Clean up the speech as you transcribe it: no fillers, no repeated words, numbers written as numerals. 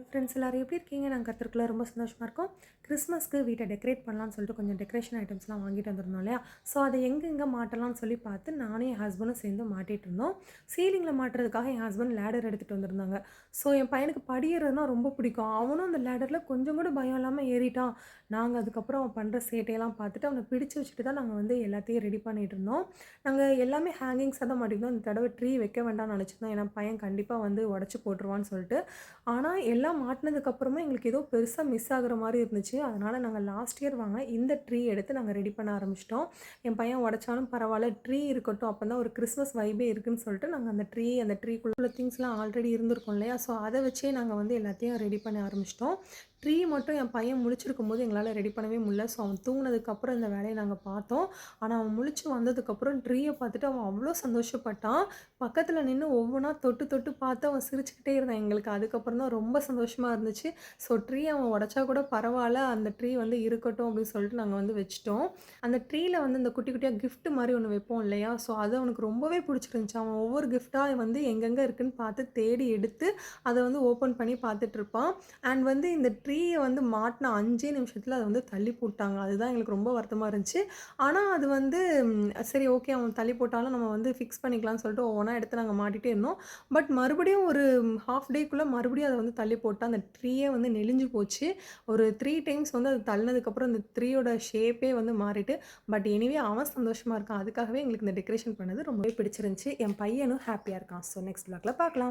Friends எல்லாரும் எப்படி இருக்கீங்க? நாங்கள் கத்திருக்குள்ள ரொம்ப சந்தோஷமாக இருக்கோம். கிறிஸ்மஸ்க்கு வீட்டை டெக்கரேட் பண்ணலான்னு சொல்லிட்டு கொஞ்சம் டெக்கரேஷன் ஐட்டம்ஸ்லாம் வாங்கிட்டு வந்திருந்தோம் இல்லையா? ஸோ அதை எங்கே மாட்டலாம்னு சொல்லி பார்த்து நானும் என் ஹஸ்பண்டும் சேர்ந்து மாட்டிகிட்டு இருந்தோம். சீலிங்கில் மாட்டுறதுக்காக என் ஹஸ்பண்ட் லேடர் எடுத்துகிட்டு வந்திருந்தாங்க. ஸோ என் பையனுக்கு படியேறதுனா ரொம்ப பிடிக்கும். அவனும் அந்த லேடரில் கொஞ்சம் கூட பயம் இல்லாமல் ஏறிட்டான். நாங்கள் அதுக்கப்புறம் அவன் பண்ணுற சேட்டையெல்லாம் பார்த்துட்டு அவனை பிடிச்சி வச்சுட்டு தான் நாங்கள் வந்து எல்லாத்தையும் ரெடி பண்ணிகிட்டு இருந்தோம். நாங்கள் எல்லாமே ஹேங்கிங்ஸாக தான் மாட்டிருந்தோம். இந்த தடவை ட்ரீ வைக்க வேண்டாம்னு நினச்சிருந்தோம். ஏன்னா பையன் கண்டிப்பாக வந்து உடச்சி போட்டுருவான்னு சொல்லிட்டு. ஆனால் எல்லாம் மாட்டுனதுக்கப்புறமா எங்களுக்கு ஏதோ பெருசாக மிஸ் ஆகுற மாதிரி இருந்துச்சு. அதனால் நாங்கள் லாஸ்ட் இயர் வாங்கின இந்த ட்ரீ எடுத்து நாங்கள் ரெடி பண்ண ஆரம்பிச்சிட்டோம். என் பையன் உடைச்சாலும் பரவாயில்ல, ட்ரீ இருக்கட்டும், அப்போ தான் ஒரு கிறிஸ்மஸ் வைபே இருக்குன்னு சொல்லிட்டு நாங்கள் அந்த ட்ரீக்குள்ள திங்ஸ்லாம் ஆல்ரெடி இருந்திருக்கும் இல்லையா? ஸோ அதை வச்சே நாங்கள் வந்து எல்லாத்தையும் ரெடி பண்ண ஆரம்பிச்சிட்டோம். ட்ரீ மட்டும் என் பையன் முழிச்சிருக்கும்போது எங்களால் ரெடி பண்ணவே முடியல. ஸோ அவன் தூங்கினதுக்கப்புறம் இந்த வேலையை நாங்கள் பார்த்தோம். ஆனால் அவன் முழிச்சு வந்ததுக்கப்புறம் ட்ரீயை பார்த்துட்டு அவன் அவ்வளோ சந்தோஷப்பட்டான். பக்கத்தில் நின்று ஒவ்வொன்றா தொட்டு தொட்டு பார்த்து அவன் சிரிச்சுக்கிட்டே இருந்தான். எங்களுக்கு அதுக்கப்புறம் தான் ரொம்ப சந்தோஷமாக இருந்துச்சு. ஸோ ட்ரீ அவன் உடச்சா கூட பரவாயில்ல, அந்த ட்ரீ வந்து இருக்கட்டும் அப்படின்னு சொல்லிட்டு நாங்கள் வந்து வச்சுட்டோம். அந்த ட்ரீயில் வந்து இந்த குட்டி குட்டியாக கிஃப்ட் மாதிரி ஒன்று வைப்போம் இல்லையா? ஸோ அது அவனுக்கு ரொம்பவே பிடிச்சிருந்துச்சு. அவன் ஒவ்வொரு கிஃப்ட்டாக வந்து எங்கெங்கே இருக்குன்னு பார்த்து தேடி எடுத்து அதை வந்து ஓப்பன் பண்ணி பார்த்துட்ருப்பான். அண்ட் வந்து இந்த ட்ரீயை வந்து மாட்டின 5 நிமிஷத்தில் அதை வந்து தள்ளி போட்டாங்க. அதுதான் எங்களுக்கு ரொம்ப வருத்தமாக இருந்துச்சு. ஆனால் அது வந்து சரி ஓகே, அவன் தள்ளி போட்டாலும் நம்ம வந்து ஃபிக்ஸ் பண்ணிக்கலாம்னு சொல்லிட்டு ஒவ்வொன்றா எடுத்து நாங்கள் மாட்டிகிட்டே இருந்தோம். பட் மறுபடியும் ஒரு ஹாஃப் டேக்குள்ளே மறுபடியும் அதை வந்து தள்ளி போட்டால் அந்த ட்ரீயே வந்து நெளிஞ்சு போச்சு. ஒரு 3 டைம்ஸ் வந்து அது தள்ளினதுக்கப்புறம் அந்த ட்ரீயோட ஷேப்பே வந்து மாறிட்டு. பட் எனிவே அவன் சந்தோஷமாக இருக்கான். அதுக்காகவே எங்களுக்கு இந்த டெக்கரேஷன் பண்ணது ரொம்பவே பிடிச்சிருந்துச்சு. என் பையனும் ஹாப்பியாக இருக்கான். ஸோ நெக்ஸ்ட் வ்ளாகில் பார்க்கலாம்.